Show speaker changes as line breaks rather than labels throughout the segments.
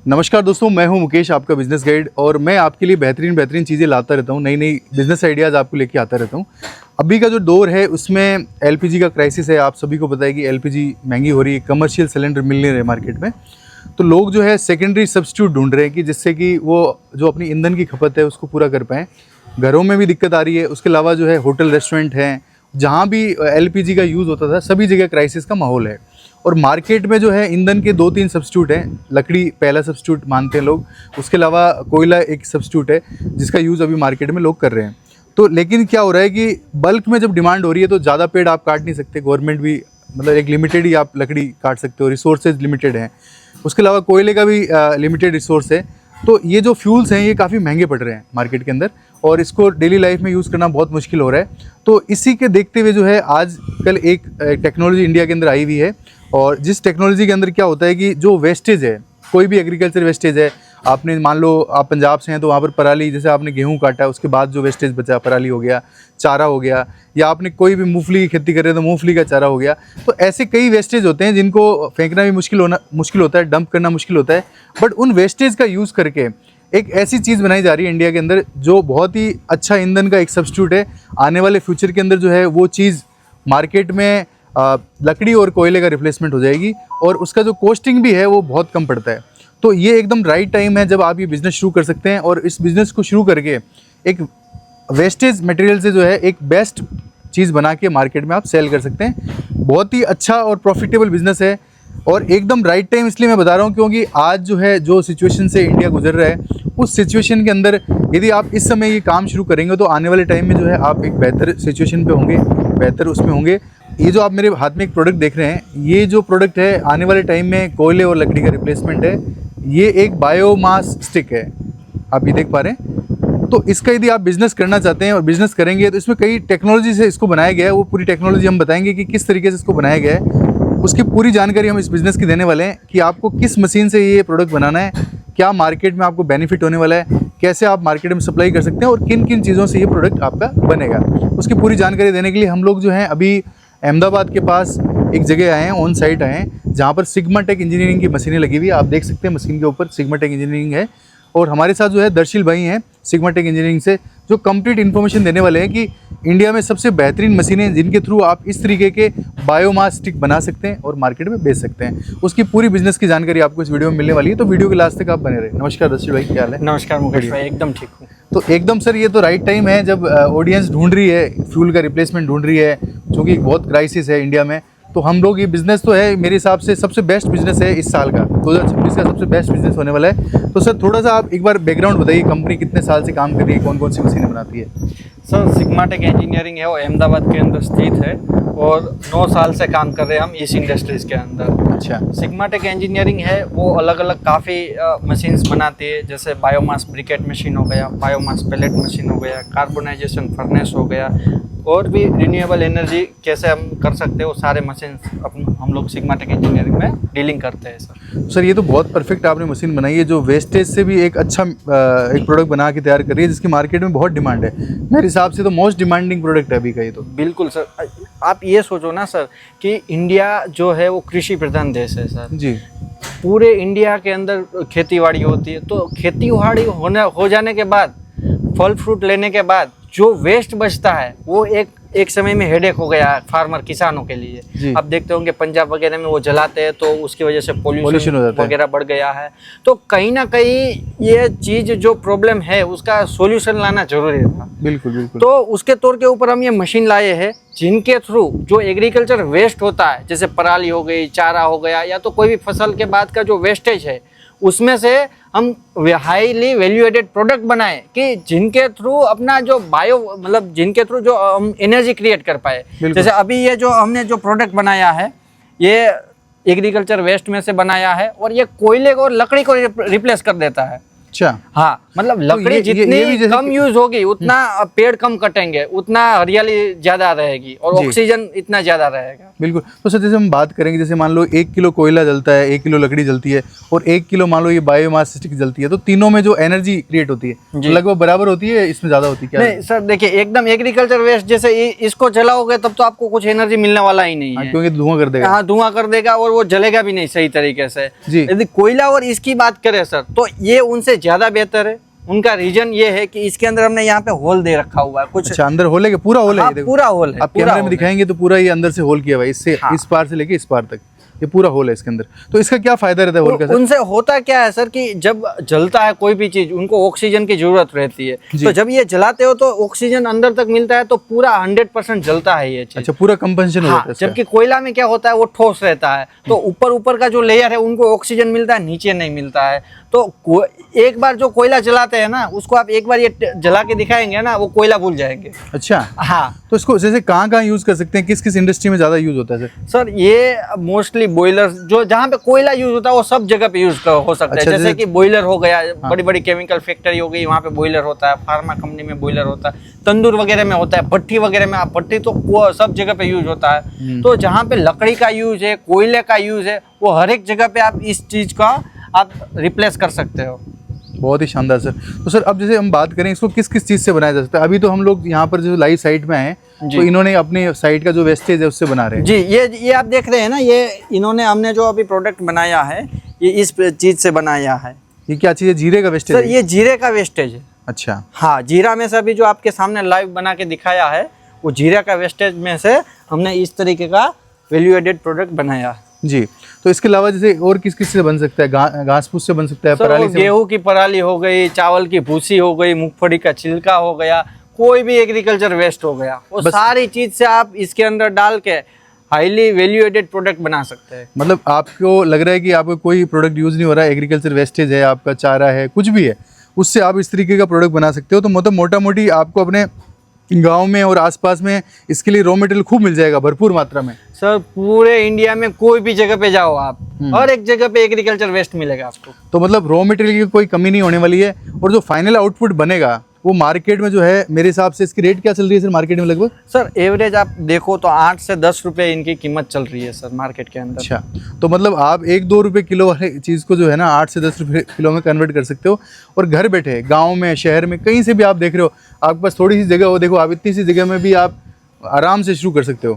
नमस्कार दोस्तों, मैं हूं मुकेश, आपका बिजनेस गाइड। और मैं आपके लिए बेहतरीन चीज़ें लाता रहता हूं, नई नई बिजनेस आइडियाज़ आपको लेके आता रहता हूं। अभी का जो दौर है उसमें एलपीजी का क्राइसिस है। आप सभी को पता है कि एलपीजी महंगी हो रही है, कमर्शियल सिलेंडर मिल नहीं रहे मार्केट में। तो लोग जो है सेकेंडरी सब्स्टिट्यूट ढूंढ रहे हैं कि जिससे कि वो जो अपनी ईंधन की खपत है उसको पूरा कर पाएँ। घरों में भी दिक्कत आ रही है, उसके अलावा जो है होटल रेस्टोरेंट हैं, जहाँ भी एलपीजी का यूज़ होता था सभी जगह क्राइसिस का माहौल है। और मार्केट में जो है ईंधन के 2-3 सब्स्टिट्यूट हैं। लकड़ी पहला सब्स्टिट्यूट मानते हैं लोग, उसके अलावा कोयला एक सब्स्टिट्यूट है जिसका यूज़ अभी मार्केट में लोग कर रहे हैं। तो लेकिन क्या हो रहा है कि बल्क में जब डिमांड हो रही है तो ज़्यादा पेड़ आप काट नहीं सकते। गवर्नमेंट भी मतलब एक लिमिटेड ही आप लकड़ी काट सकते हो, रिसोर्सेज लिमिटेड हैं। उसके अलावा कोयले का भी लिमिटेड रिसोर्स है। तो ये जो फ्यूल्स हैं ये काफ़ी महंगे पड़ रहे हैं मार्केट के अंदर, और इसको डेली लाइफ में यूज़ करना बहुत मुश्किल हो रहा है। तो इसी के देखते हुए जो है आज कल एक टेक्नोलॉजी इंडिया के अंदर आई हुई है। और जिस टेक्नोलॉजी के अंदर क्या होता है कि जो वेस्टेज है, कोई भी एग्रीकल्चर वेस्टेज है, आपने मान लो आप पंजाब से हैं तो वहाँ पर पराली, जैसे आपने गेहूँ काटा उसके बाद जो वेस्टेज बचा, पराली हो गया, चारा हो गया, या आपने कोई भी मूंगफली की खेती कर रहे हैं तो मूंगफली का चारा हो गया। तो ऐसे कई वेस्टेज होते हैं जिनको फेंकना भी मुश्किल होता है, डंप करना मुश्किल होता है। बट उन वेस्टेज का यूज़ करके एक ऐसी चीज़ बनाई जा रही है इंडिया के अंदर जो बहुत ही अच्छा ईंधन का एक सब्स्टिट्यूट है। आने वाले फ्यूचर के अंदर जो है वो चीज़ मार्केट में लकड़ी और कोयले का रिप्लेसमेंट हो जाएगी, और उसका जो कॉस्टिंग भी है वो बहुत कम पड़ता है। तो ये एकदम राइट टाइम है जब आप ये बिज़नेस शुरू कर सकते हैं। और इस बिज़नेस को शुरू करके एक वेस्टेज मटेरियल से जो है एक बेस्ट चीज़ बना के मार्केट में आप सेल कर सकते हैं। बहुत ही अच्छा और प्रॉफिटेबल बिज़नेस है, और एकदम राइट टाइम इसलिए मैं बता रहा हूँ क्योंकि आज जो है जो सिचुएशन से इंडिया गुजर रहा है उस सिचुएशन के अंदर यदि आप इस समय ये काम शुरू करेंगे तो आने वाले टाइम में जो है आप एक बेहतर सिचुएशन पे होंगे, बेहतर उसमें होंगे। ये जो आप मेरे हाथ में एक प्रोडक्ट देख रहे हैं, ये जो प्रोडक्ट है आने वाले टाइम में कोयले और लकड़ी का रिप्लेसमेंट है। ये एक बायोमास स्टिक है, आप ये देख पा रहे हैं। तो इसका यदि आप बिज़नेस करना चाहते हैं और बिज़नेस करेंगे तो इसमें कई टेक्नोलॉजी से इसको बनाया गया है। वो पूरी टेक्नोलॉजी हम बताएंगे कि किस तरीके से इसको बनाया गया है। उसकी पूरी जानकारी हम इस बिज़नेस की देने वाले हैं कि आपको किस मशीन से ये प्रोडक्ट बनाना है, क्या मार्केट में आपको बेनिफिट होने वाला है, कैसे आप मार्केट में सप्लाई कर सकते हैं, और किन किन चीज़ों से ये प्रोडक्ट आपका बनेगा। उसकी पूरी जानकारी देने के लिए हम लोग जो हैं अभी अहमदाबाद के पास एक जगह आए हैं, ऑन साइट आए हैं, जहाँ पर सिग्मा टेक इंजीनियरिंग की मशीनें लगी हुई है। आप देख सकते हैं मशीन के ऊपर सिग्मा टेक इंजीनियरिंग है। और हमारे साथ जो है दर्शील भाई हैं सिग्मा टेक इंजीनियरिंग से, जो कंप्लीट इन्फॉर्मेशन देने वाले हैं कि इंडिया में सबसे बेहतरीन मशीनें जिनके थ्रू आप इस तरीके के बायोमास स्टिक बना सकते हैं और मार्केट में बेच सकते हैं। उसकी पूरी बिजनेस की जानकारी आपको इस वीडियो में मिलने वाली है, तो वीडियो के लास्ट तक आप बने रहे। नमस्कार दर्शील भाई, क्या हाल है?
नमस्कार मुकेश भाई, एकदम ठीक हूँ।
तो एकदम सर, ये तो राइट टाइम है जब ऑडियंस ढूंढ रही है, फ्यूल का रिप्लेसमेंट ढूंढ रही है, जो कि एक बहुत क्राइसिस है इंडिया में। तो हम लोग ये बिज़नेस तो है मेरे हिसाब से सबसे बेस्ट बिज़नेस है इस साल का, 2026 का सबसे बेस्ट बिज़नेस होने वाला है। तो सर थोड़ा सा आप एक बार बैकग्राउंड बताइए, कंपनी कितने साल से काम कर रही है, कौन कौन सी मशीनें बनाती है?
सर सिग्मा टेक इंजीनियरिंग है, वो अहमदाबाद के अंदर स्थित है, और 9 साल से काम कर रहे हैं हम इस इंडस्ट्रीज़ के अंदर।
अच्छा।
सिग्मा टेक इंजीनियरिंग है वो अलग अलग काफ़ी मशीन्स बनाती है, जैसे बायोमास ब्रिकेट मशीन हो गया, बायोमास पेलेट मशीन हो गया, कार्बोनाइजेशन फर्नेस हो गया, और भी रिन्यूएबल एनर्जी कैसे हम कर सकते हैं वो सारे मशीन हम लोग सिग्मा टेक इंजीनियरिंग में डीलिंग करते हैं। सर
ये तो बहुत परफेक्ट आपने मशीन बनाई है जो वेस्टेज से भी एक अच्छा एक प्रोडक्ट बना के तैयार कर रही है, जिसकी मार्केट में बहुत डिमांड है। मेरे हिसाब से तो मोस्ट डिमांडिंग प्रोडक्ट है अभी का ये तो।
बिल्कुल सर, आप ये सोचो ना सर कि इंडिया जो है वो कृषि प्रधान देश है सर
जी।
पूरे इंडिया के अंदर खेतीबाड़ी होती है, तो खेतीबाड़ी हो जाने के बाद, फल फ्रूट लेने के बाद जो वेस्ट बचता है वो एक समय में हेडेक हो गया फार्मर किसानों के लिए। अब देखते होंगे पंजाब वगैरह में वो जलाते हैं तो उसकी वजह से पोल्यूशन वगैरह बढ़ गया है। तो कहीं ना कहीं ये चीज़ जो प्रॉब्लम है उसका सॉल्यूशन लाना जरूरी था।
बिल्कुल बिल्कुल।
तो उसके तौर के ऊपर हम ये मशीन लाए हैं जिनके थ्रू जो एग्रीकल्चर वेस्ट होता है, जैसे पराली हो गई, चारा हो गया, या तो कोई भी फसल के बाद का जो वेस्टेज है, उसमें से हम हाईली वैल्यू एडेड प्रोडक्ट बनाए कि जिनके थ्रू अपना जो बायो मतलब जिनके थ्रू जो हम एनर्जी क्रिएट कर पाए। जैसे अभी ये जो हमने जो प्रोडक्ट बनाया है ये एग्रीकल्चर वेस्ट में से बनाया है, और ये कोयले को और लकड़ी को रिप्लेस कर देता है।
अच्छा,
हाँ, मतलब लकड़ी
ये
जितनी
भी जैसे
कम यूज होगी उतना पेड़ कम कटेंगे, उतना हरियाली ज्यादा रहेगी और
जी।
ऑक्सीजन इतना ज्यादा रहेगा।
बिल्कुल। तो सर जैसे हम बात करेंगे, जैसे मान लो 1 किलो कोयला जलता है, 1 किलो लकड़ी जलती है और 1 किलो मान लो ये बायोमास स्टिक जलती है, तो तीनों में जो एनर्जी क्रिएट होती है तो
जी।
लगभग बराबर होती है, इसमें ज़्यादा होती है क्या?
नहीं सर, देखिए एकदम एग्रीकल्चर वेस्ट जैसे इसको जलाओगे तब तो आपको कुछ एनर्जी मिलने वाला ही नहीं
हाँ,
है।
क्योंकि धुआं कर देगा।
हाँ, धुआं कर देगा और वो जलेगा भी नहीं सही तरीके से।
जी।
यदि कोयला और इसकी बात करें सर, तो ये उनसे ज्यादा बेहतर है। उनका रीजन ये है कि इसके अंदर हमने यहाँ पे होल दे रखा हुआ है कुछ।
अच्छा, अंदर होल है कि पूरा होल है?
हाँ,
ये देखो,
पूरा होल है।
आप
पूरा
कैमरे में
होल है।
दिखाएंगे तो पूरा ये अंदर से होल किया हुआ है, इससे
हाँ।
इस पार से लेके इस पार तक ये पूरा होल है इसके अंदर। तो इसका क्या फायदा रहता है होल का सर?
उनसे होता क्या है सर कि जब जलता है कोई भी चीज, उनको ऑक्सीजन की जरूरत रहती है।
जी।
तो जब ये जलाते हो तो ऑक्सीजन अंदर तक मिलता है, तो पूरा 100% जलता है ये चीज।
अच्छा, पूरा कंपनसेशन हो
हाँ,
जाता है इसका।
जबकि कोयला में क्या होता है, वो ठोस रहता है, तो ऊपर ऊपर का जो लेयर है उनको ऑक्सीजन मिलता है, नीचे नहीं मिलता है। तो एक बार जो कोयला जलाते हैं ना, उसको आप एक बार ये जला के दिखाएंगे ना, वो कोयला भूल जाएंगे।
अच्छा,
हाँ
तो इसको जैसे कहाँ यूज कर सकते हैं, किस किस इंडस्ट्री में ज्यादा यूज होता है सर?
सर, ये मोस्टली बॉयलर जो जहाँ पे कोयला यूज होता है वो सब जगह पे यूज हो सकता
अच्छा,
है। जैसे
जैसे-
कि बॉयलर हो गया, बड़ी बड़ी केमिकल फैक्ट्री हो गई, वहाँ पे बॉयलर होता है। फार्मा कंपनी में बॉयलर होता है, तंदूर वगैरह में होता है, भट्टी वगैरह में। भट्टी तो वो सब जगह पे यूज होता है। तो जहाँ पे लकड़ी का यूज है, कोयले का यूज है, वो हर एक जगह पे आप इस चीज का आप रिप्लेस कर सकते हो।
बहुत ही शानदार सर। तो सर अब जैसे हम बात करें इसको किस किस चीज़ से बनाया जा सकता है, अभी तो हम लोग यहाँ पर जो लाइव साइट में हैं
जी।
तो इन्होंने अपने साइट का जो वेस्टेज है उससे बना रहे हैं।
जी, ये आप देख रहे हैं ना, ये इन्होंने हमने जो अभी प्रोडक्ट बनाया है, ये इस चीज से बनाया है।
ये क्या चीज़ है? जीरे का वेस्टेज
सर,
है?
ये जीरे का वेस्टेज है।
अच्छा,
हाँ, जीरा में से अभी जो आपके सामने लाइव बना के दिखाया है, वो जीरा का वेस्टेज में से हमने इस तरीके का वैल्यू एडेड प्रोडक्ट बनाया है।
जी। तो इसके अलावा जैसे और किस किस से बन सकता है? घास फूस से बन सकता है,
सर,
पराली
वो
से?
गेहूं की पराली हो गई, चावल की भूसी हो गई, मूंगफली का छिलका हो गया, कोई भी एग्रीकल्चर वेस्ट हो गया, वो सारी चीज से आप इसके अंदर डाल के हाईली वैल्यू एडेड प्रोडक्ट बना सकते हैं।
मतलब आपको लग रहा है कि आपको कोई प्रोडक्ट यूज़ नहीं हो रहा है, एग्रीकल्चर वेस्टेज है, आपका चारा है, कुछ भी है, उससे आप इस तरीके का प्रोडक्ट बना सकते हो। तो मतलब मोटा मोटी आपको अपने गांव में और आसपास में इसके लिए रॉ मटेरियल खूब मिल जाएगा भरपूर मात्रा में।
सर, पूरे इंडिया में कोई भी जगह पे जाओ आप, हर एक जगह पे एग्रीकल्चर वेस्ट मिलेगा आपको।
तो मतलब रॉ मटेरियल की कोई कमी नहीं होने वाली है, और जो फाइनल आउटपुट बनेगा वो मार्केट में जो है, मेरे हिसाब से इसकी रेट क्या चल रही है सर मार्केट में लगभग?
सर, एवरेज आप देखो तो 8 से 10 रुपए इनकी कीमत चल रही है सर मार्केट के अंदर।
अच्छा, तो मतलब आप 1-2 रुपये किलो वाले चीज़ को जो है ना 8 से 10 रुपये किलो में कन्वर्ट कर सकते हो, और घर बैठे गांव में, शहर में, कहीं से भी आप देख रहे हो, आपके पास थोड़ी सी जगह हो, देखो आप इतनी सी जगह में भी आप आराम से शुरू कर सकते हो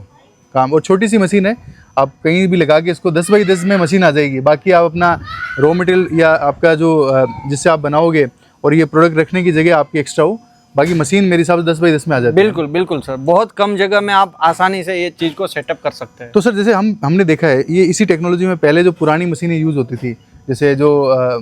काम। और छोटी सी मशीन है, आप कहीं भी लगा के इसको 10 बाई 10 में मशीन आ जाएगी। बाकी आप अपना रॉ मटेरियल या आपका जो जिससे आप बनाओगे और ये प्रोडक्ट रखने की जगह आपकी एक्स्ट्रा हो, बाकी मशीन मेरे हिसाब से 10 बाई 10 में आ जाती है।
बिल्कुल बिल्कुल सर, बहुत कम जगह में आप आसानी से ये चीज को सेटअप कर सकते हैं।
तो सर जैसे हमने देखा है ये इसी टेक्नोलॉजी में पहले जो पुरानी मशीनें यूज़ होती थी, जैसे जो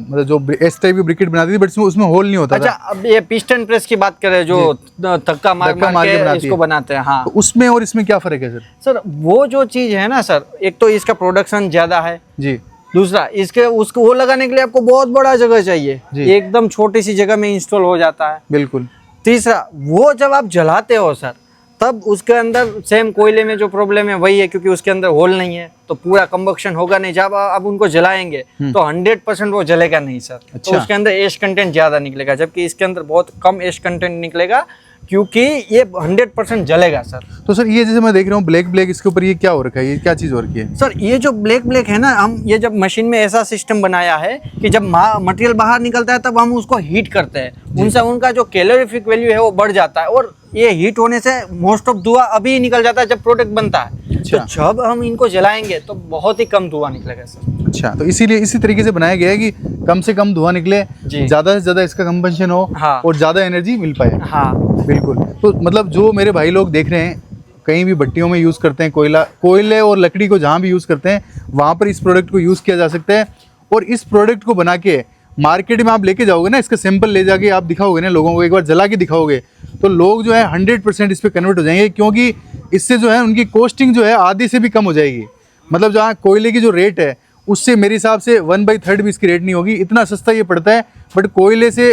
मतलब जो इस टाइप की ब्रिकेट बनाती थी, बट उसमें होल नहीं होता
अच्छा,
था।
अब ये पिस्टन प्रेस की बात करें, जो धक्का मार मार के इसको बनाते हैं। हाँ,
तो उसमें और इसमें क्या फ़र्क है सर?
सर, वो जो चीज है ना सर, एक तो इसका प्रोडक्शन ज्यादा है,
जी
दूसरा इसके उसको वो लगाने के लिए आपको बहुत बड़ा जगह चाहिए,
जी।
एकदम छोटी सी जगह में इंस्टॉल हो जाता है।
बिल्कुल।
तीसरा, वो जब आप जलाते हो सर, तब उसके अंदर सेम कोयले में जो प्रॉब्लम है वही है, क्योंकि उसके अंदर होल नहीं है, तो पूरा कंबक्शन होगा नहीं। जब आप उनको जलाएंगे तो 100% वो जलेगा नहीं सर।
अच्छा।
तो उसके अंदर एश कंटेंट ज्यादा निकलेगा, जबकि इसके अंदर बहुत कम एश कंटेंट निकलेगा, क्योंकि ये 100% जलेगा सर।
तो सर ये जैसे मैं देख रहा हूँ ब्लैक ब्लैक, इसके ऊपर ये क्या हो रखा है, ये क्या चीज़ हो रखी है?
सर, ये जो ब्लैक ब्लैक है ना, हम ये जब मशीन में ऐसा सिस्टम बनाया है कि जब मटेरियल बाहर निकलता है तब हम उसको हीट करते हैं, उनसे उनका जो कैलोरीफिक वैल्यू है वो बढ़ जाता है, और ये हीट होने से मोस्ट ऑफ धुआं अभी निकल जाता है जब प्रोडक्ट बनता है।
अच्छा।
तो जब हम इनको जलाएंगे तो बहुत ही कम धुआं निकलेगा सर।
अच्छा, तो इसीलिए इसी तरीके से बनाया गया है कि कम से कम धुआं निकले,
जी।
ज़्यादा से ज़्यादा इसका कंबंशन हो,
हाँ।
और ज़्यादा एनर्जी मिल पाए।
हाँ,
बिल्कुल। तो मतलब जो मेरे भाई लोग देख रहे हैं, कहीं भी भट्टियों में यूज़ करते हैं कोयले और लकड़ी को जहाँ भी यूज़ करते हैं, वहाँ पर इस प्रोडक्ट को यूज़ किया जा सकता है। और इस प्रोडक्ट को बना के मार्केट में आप लेके जाओगे ना, इसका सैंपल ले जाके आप दिखाओगे ना लोगों को, एक बार जला के दिखाओगे, तो लोग जो है 100% इस पर कन्वर्ट हो जाएंगे, क्योंकि इससे जो है उनकी कॉस्टिंग जो है आधी से भी कम हो जाएगी। मतलब जहाँ कोयले की जो रेट है उससे मेरे हिसाब से 1/3 भी इसकी रेट नहीं होगी, इतना सस्ता ये पड़ता है। बट कोयले से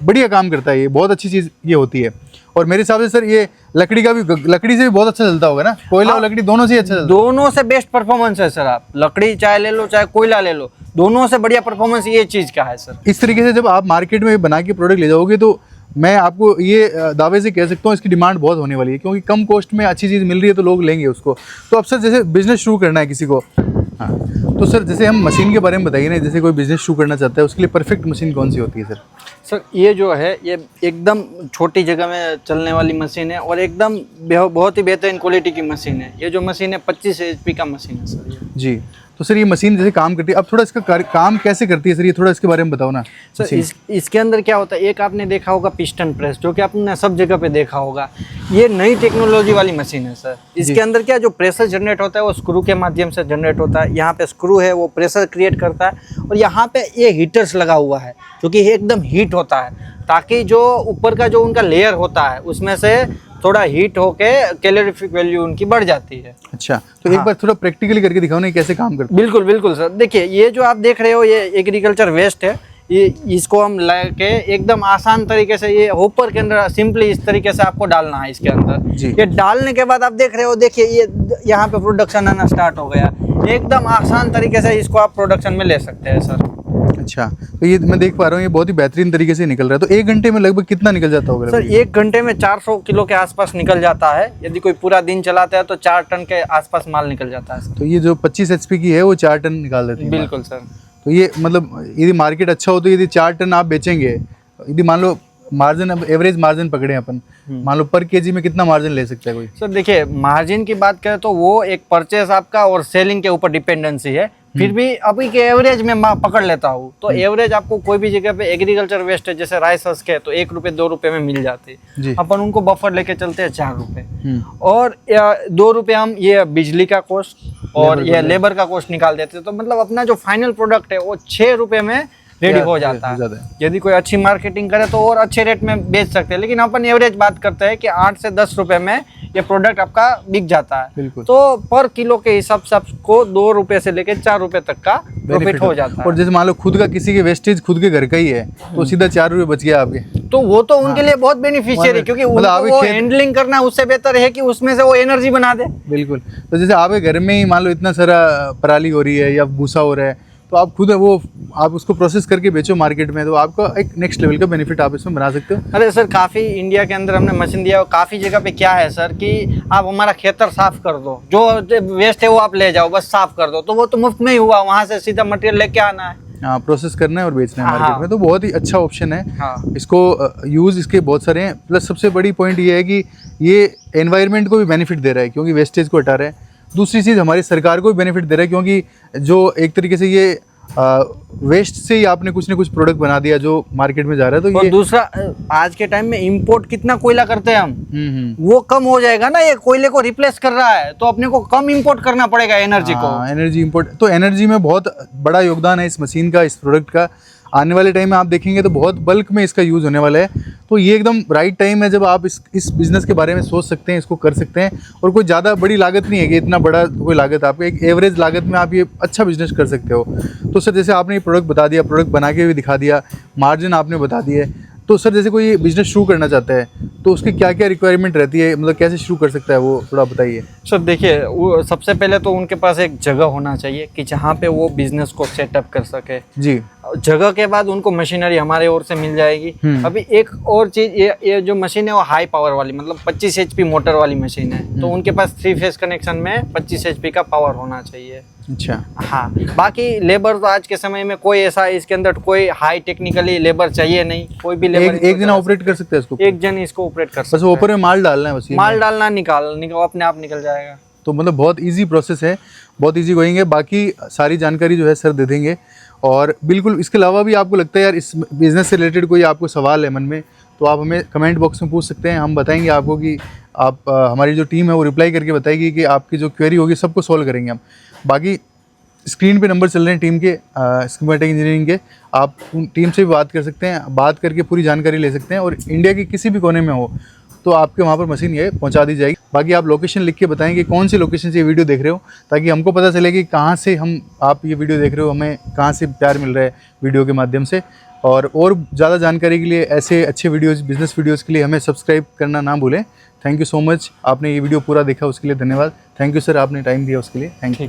बढ़िया काम करता है, ये बहुत अच्छी चीज़ ये होती है। और मेरे हिसाब से सर ये लकड़ी का भी, लकड़ी से भी बहुत अच्छा चलता होगा ना, कोयला और लकड़ी दोनों से ही अच्छा चलता है।
दोनों से बेस्ट परफॉर्मेंस है सर। आप लकड़ी चाहे ले लो चाहे कोयला ले लो, दोनों से बढ़िया परफॉर्मेंस ये चीज़ का है सर।
इस तरीके से जब आप मार्केट में बना के प्रोडक्ट ले जाओगे तो मैं आपको ये दावे से कह सकता हूँ इसकी डिमांड बहुत होने वाली है, क्योंकि कम कॉस्ट में अच्छी चीज़ मिल रही है तो लोग लेंगे उसको। तो अब सर जैसे बिजनेस शुरू करना है किसी को, हाँ, तो सर जैसे हम मशीन के बारे में बताइए ना, जैसे कोई बिजनेस शुरू करना चाहता है उसके लिए परफेक्ट मशीन कौन सी होती है सर?
सर ये जो है ये एकदम छोटी जगह में चलने वाली मशीन है और एकदम बहुत ही बेहतरीन क्वालिटी की मशीन है। ये जो मशीन है 25 HP का मशीन है सर ये।
जी, तो सर ये मशीन जैसे काम करती है, अब थोड़ा इसका काम कैसे करती है सर, ये थोड़ा इसके बारे में बताओ ना
सर। इसके अंदर क्या होता है, एक आपने देखा होगा पिस्टन प्रेस, जो कि आपने सब जगह पे देखा होगा। ये नई टेक्नोलॉजी वाली मशीन है सर। इसके अंदर क्या जो प्रेशर जनरेट होता है वो स्क्रू के माध्यम से जनरेट होता है। यहाँ पे स्क्रू है वो प्रेशर क्रिएट करता है और यहाँ पे ये हीटर्स लगा हुआ है जो कि एकदम हीट होता है, ताकि जो ऊपर का जो उनका लेयर होता है उसमें से थोड़ा हीट होके कैलोरीफिक वैल्यू उनकी बढ़ जाती है।
अच्छा, तो एक बार थोड़ा प्रैक्टिकली करके दिखाओ ना कैसे काम करता है।
बिल्कुल बिल्कुल सर। देखिए ये जो आप देख रहे हो ये एग्रीकल्चर वेस्ट है, ये इसको हम लेके एकदम आसान तरीके से ये होपर के अंदर सिंपली इस तरीके से आपको डालना है इसके अंदर। ये डालने के बाद आप देख रहे हो, देखिए ये यहाँ पे प्रोडक्शन आना स्टार्ट हो गया। एकदम आसान तरीके से इसको आप प्रोडक्शन में ले सकते हैं सर।
अच्छा, तो ये मैं देख पा रहा हूँ ये बहुत ही बेहतरीन तरीके से निकल रहा है। तो 1 घंटे में लगभग कितना निकल जाता होगा
सर? 1 घंटे में 400 किलो के आसपास निकल जाता है। यदि कोई पूरा दिन चलाता है तो 4 टन के आसपास माल निकल जाता है सर।
तो ये जो 25 HP की है वो 4 टन निकाल देती है?
बिल्कुल सर।
तो ये मतलब यदि मार्केट अच्छा हो तो यदि 4 टन आप बेचेंगे, यदि मान लो मार्जिन, एवरेज मार्जिन पकड़े अपन, मान लो पर केजी में कितना मार्जिन ले सकता है कोई?
सर देखिए मार्जिन की बात करें तो वो एक परचेस आपका और सेलिंग के ऊपर डिपेंडेंसी है। फिर भी अभी के एवरेज में मैं पकड़ लेता हूँ तो एवरेज आपको कोई भी जगह पे एग्रीकल्चर वेस्ट है जैसे राइस हस्क है तो 1 रुपये 2 रुपये में मिल जाते हैं। अपन उनको बफर लेके चलते हैं 4 रुपये और 2 रुपये हम ये बिजली का कॉस्ट और ये लेबर का कॉस्ट निकाल देते हैं। तो मतलब अपना जो फाइनल प्रोडक्ट है वो 6 रुपये में रेडी हो जाता है। यदि कोई अच्छी मार्केटिंग करे तो और अच्छे रेट में बेच सकते हैं, लेकिन अपन एवरेज बात करते हैं कि 8 से 10 रुपए में ये प्रोडक्ट आपका बिक जाता है। तो पर किलो के हिसाब से आपको 2 रुपए से लेकर 4 रुपए तक का प्रॉफिट हो जाता है।
और जैसे मान लो खुद का किसी के वेस्टेज खुद के घर का ही है तो सीधा 4 रुपए बच गया आपके,
तो वो तो उनके लिए बहुत बेनिफिशियल है, क्योंकि वो हैंडलिंग करना उससे बेहतर है कि उसमें से वो एनर्जी बना दे।
बिल्कुल। तो जैसे आपके घर में ही मान लो इतना सारा पराली हो रही है या भूसा हो रहा है तो आप खुद वो आप उसको प्रोसेस करके बेचो मार्केट में, तो आपका एक नेक्स्ट लेवल का बेनिफिट आप इसमें बना सकते हो।
अरे सर काफ़ी इंडिया के अंदर हमने मशीन दिया, काफ़ी जगह पे क्या है सर कि आप हमारा खेतर साफ कर दो, जो वेस्ट है वो आप ले जाओ, बस साफ कर दो, तो वो तो मुफ्त में ही हुआ, वहाँ से सीधा मटेरियल लेके आना है।
हाँ, प्रोसेस करना है और बेचना है मार्केट में, तो बहुत ही अच्छा ऑप्शन है। इसको यूज़ इसके बहुत सारे हैं, प्लस सबसे बड़ी पॉइंट ये है कि ये एनवायरनमेंट को भी बेनिफिट दे रहा है क्योंकि वेस्टेज को हटा रहा है। दूसरी चीज़ हमारी सरकार को भी बेनिफिट दे रहा है क्योंकि जो एक तरीके से ये वेस्ट से ही आपने कुछ ना कुछ प्रोडक्ट बना दिया जो मार्केट में जा रहा है। तो ये
दूसरा आज के टाइम में इंपोर्ट कितना कोयला करते हैं हम, वो कम हो जाएगा ना, ये कोयले को रिप्लेस कर रहा है तो अपने को कम इंपोर्ट करना पड़ेगा एनर्जी को।
एनर्जी इंपोर्ट, तो एनर्जी में बहुत बड़ा योगदान है इस मशीन का, इस प्रोडक्ट का। आने वाले टाइम में आप देखेंगे तो बहुत बल्क में इसका यूज़ होने वाला है। तो ये एकदम राइट टाइम है जब आप इस बिज़नेस के बारे में सोच सकते हैं, इसको कर सकते हैं। और कोई ज़्यादा बड़ी लागत नहीं है कि इतना बड़ा कोई लागत, आपको एक एवरेज लागत में आप ये अच्छा बिजनेस कर सकते हो। तो सर जैसे आपने ये प्रोडक्ट बता दिया, प्रोडक्ट बना के भी दिखा दिया, मार्जिन आपने बता दिए, तो सर जैसे कोई बिजनेस शुरू करना चाहता है तो उसकी क्या क्या रिक्वायरमेंट रहती है, मतलब कैसे शुरू कर सकता है वो थोड़ा बताइए।
सर देखिए वो सबसे पहले तो उनके पास एक जगह होना चाहिए कि जहाँ पे वो बिजनेस को सेटअप कर सके।
जी।
जगह के बाद उनको मशीनरी हमारे ओर से मिल जाएगी। अभी एक और चीज़, ये जो मशीन है वो हाई पावर वाली, मतलब 25 HP मोटर वाली मशीन है, तो उनके पास 3 फेज कनेक्शन में 25 HP का पावर होना चाहिए।
अच्छा।
हाँ, बाकी लेबर तो आज के समय में कोई ऐसा इसके अंदर कोई हाई टेक्निकली लेबर चाहिए नहीं, कोई भी लेबर
एक दिन ऑपरेट कर सकते हैं इसको,
एक जन इसको ऑपरेट कर सकते
हैं। बस ऊपर में माल डालना है, बस
माल डालना, निकाल अपने आप निकल जाएगा।
तो मतलब बहुत इजी प्रोसेस है, बहुत इजी गोइंग है। बाकी सारी जानकारी जो है सर दे देंगे। और बिल्कुल इसके अलावा भी आपको लगता है यार इस बिज़नेस से रिलेटेड कोई आपको सवाल है मन में तो आप हमें कमेंट बॉक्स में पूछ सकते हैं, हम बताएंगे आपको कि आप हमारी जो टीम है वो रिप्लाई करके बताएगी कि आपकी जो क्वेरी होगी सबको सॉल्व करेंगे हम। बाकी स्क्रीन पे नंबर चल रहे हैं टीम के, स्कीमेटिक इंजीनियरिंग के, आप टीम से भी बात कर सकते हैं, बात करके पूरी जानकारी ले सकते हैं। और इंडिया के किसी भी कोने में हो तो आपके वहाँ पर मशीन ये पहुँचा दी जाएगी। बाकी आप लोकेशन लिख के बताएं कि कौन सी लोकेशन से ये वीडियो देख रहे हो, ताकि हमको पता चले कि कहाँ से आप ये वीडियो देख रहे हो, हमें कहाँ से प्यार मिल रहा है वीडियो के माध्यम से। और ज़्यादा जानकारी के लिए, ऐसे अच्छे वीडियोज़, बिजनेस वीडियोज़ के लिए हमें सब्सक्राइब करना ना भूलें। थैंक यू सो मच, आपने ये वीडियो पूरा देखा उसके लिए धन्यवाद। थैंक यू सर, आपने टाइम दिया उसके लिए, थैंक यू।